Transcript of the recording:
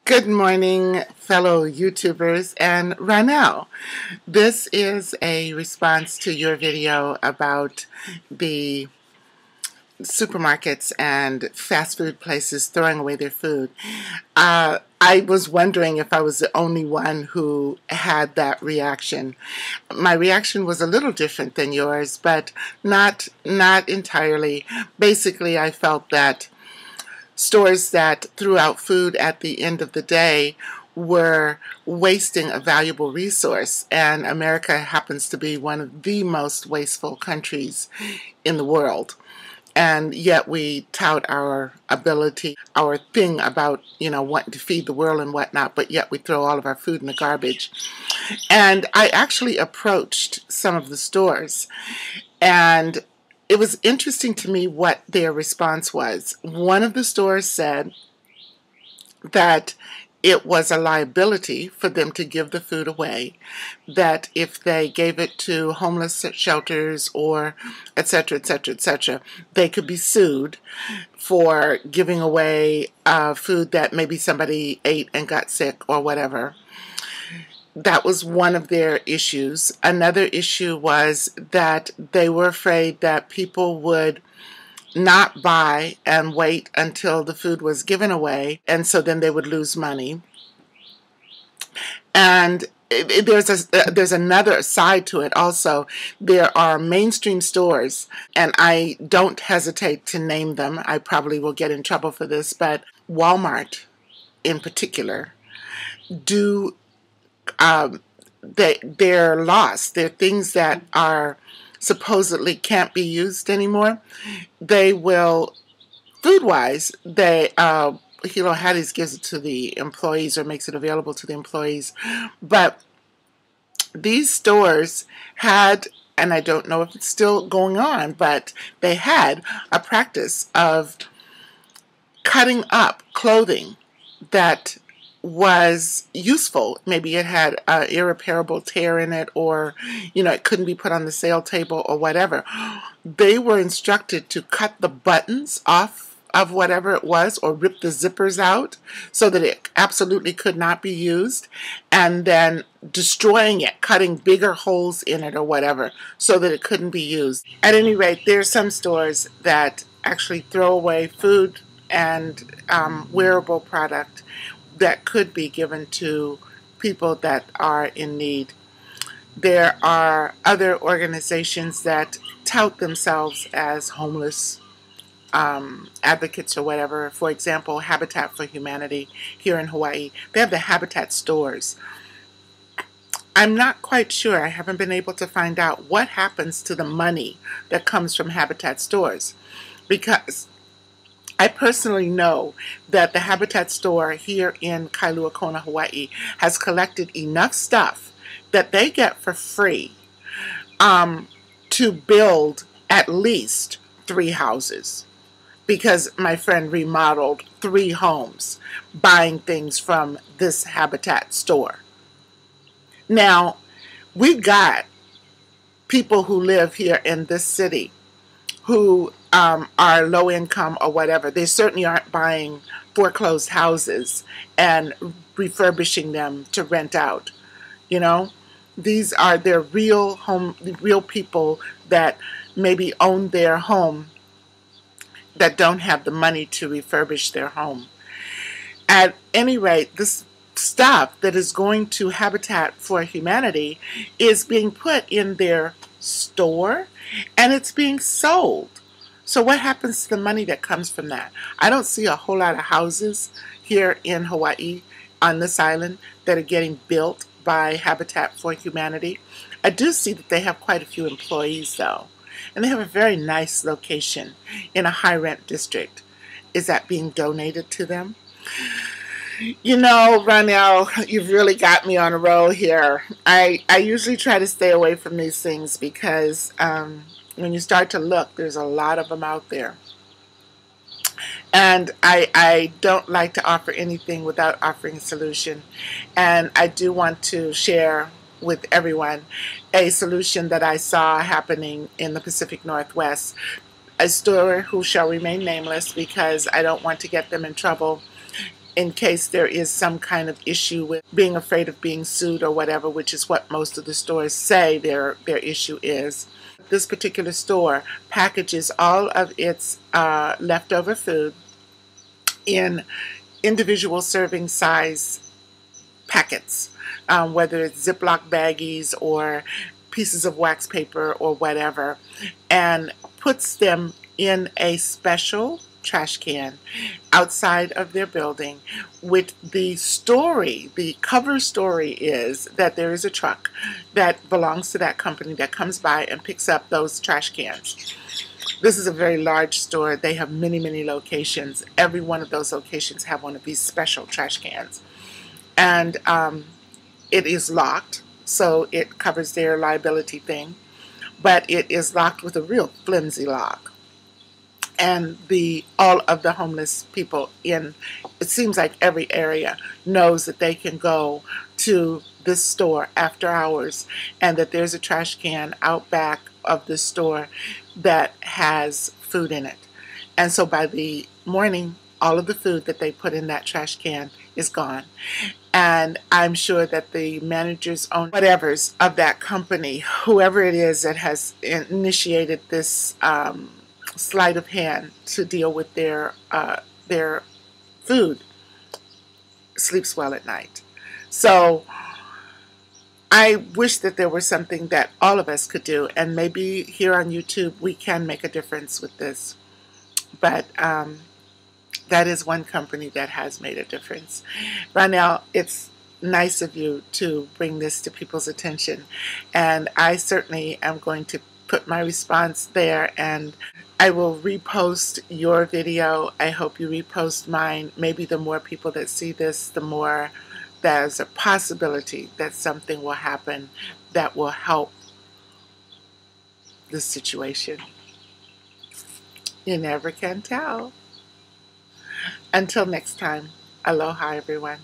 Good morning, fellow YouTubers and Ranel. This is a response to your video about the supermarkets and fast food places throwing away their food. I was wondering if I was the only one who had that reaction. My reaction was a little different than yours, but not entirely. Basically, I felt that stores that threw out food at the end of the day were wasting a valuable resource, and America happens to be one of the most wasteful countries in the world. And yet we tout our ability, our thing about, wanting to feed the world and whatnot, but yet we throw all of our food in the garbage. And I actually approached some of the stores, and it was interesting to me what their response was. One of the stores said that it was a liability for them to give the food away, that if they gave it to homeless shelters or etc., etc., etc., they could be sued for giving away food that maybe somebody ate and got sick or whatever. That was one of their issues. Another issue was that they were afraid that people would not buy and wait until the food was given away, and so then they would lose money. And there's another side to it also. There are mainstream stores, and I don't hesitate to name them. I probably will get in trouble for this, but Walmart in particular do they're lost. They're things that are supposedly can't be used anymore. They will, food-wise, Hatties gives it to the employees or makes it available to the employees. But these stores had, and I don't know if it's still going on, but they had a practice of cutting up clothing that was useful. Maybe it had an irreparable tear in it, or it couldn't be put on the sale table or whatever. They were instructed to cut the buttons off of whatever it was, or rip the zippers out so that it absolutely could not be used, and then destroying it, cutting bigger holes in it or whatever so that it couldn't be used. At any rate, there are some stores that actually throw away food and wearable product that could be given to people that are in need. There are other organizations that tout themselves as homeless advocates or whatever. For example, Habitat for Humanity here in Hawaii. They have the Habitat stores. I'm not quite sure. I haven't been able to find out what happens to the money that comes from Habitat stores, because I personally know that the Habitat store here in Kailua Kona, Hawaii has collected enough stuff that they get for free to build at least 3 houses, because my friend remodeled 3 homes buying things from this Habitat store. Now, we've got people who live here in this city who are low income or whatever. They certainly aren't buying foreclosed houses and refurbishing them to rent out. These are their real people that maybe own their home, that don't have the money to refurbish their home. At any rate, this stuff that is going to Habitat for Humanity is being put in their store, and it's being sold. So what happens to the money that comes from that? I don't see a whole lot of houses here in Hawaii on this island that are getting built by Habitat for Humanity. I do see that they have quite a few employees though, and they have a very nice location in a high rent district. Is that being donated to them? Ranel, you've really got me on a roll here. I usually try to stay away from these things because when you start to look, there's a lot of them out there. And I don't like to offer anything without offering a solution. And I do want to share with everyone a solution that I saw happening in the Pacific Northwest. A store who shall remain nameless because I don't want to get them in trouble in case there is some kind of issue with being afraid of being sued or whatever, which is what most of the stores say their issue is. This particular store packages all of its leftover food in individual serving size packets, whether it's Ziploc baggies or pieces of wax paper or whatever, and puts them in a special trash can outside of their building with the story, the cover story is that there is a truck that belongs to that company that comes by and picks up those trash cans. This is a very large store. They have many, many locations. Every one of those locations have one of these special trash cans. And it is locked, so it covers their liability thing, but it is locked with a real flimsy lock. And all of the homeless people in, it seems like every area, knows that they can go to this store after hours and that there's a trash can out back of the store that has food in it. And so by the morning, all of the food that they put in that trash can is gone. And I'm sure that the managers, own whatevers of that company, whoever it is that has initiated this sleight of hand to deal with their food, sleeps well at night. So I wish that there was something that all of us could do, and maybe here on YouTube we can make a difference with this. But that is one company that has made a difference. Ronell, it's nice of you to bring this to people's attention, and I certainly am going to put my response there, and I will repost your video. I hope you repost mine. Maybe the more people that see this, the more there's a possibility that something will happen that will help this situation. You never can tell. Until next time, aloha everyone.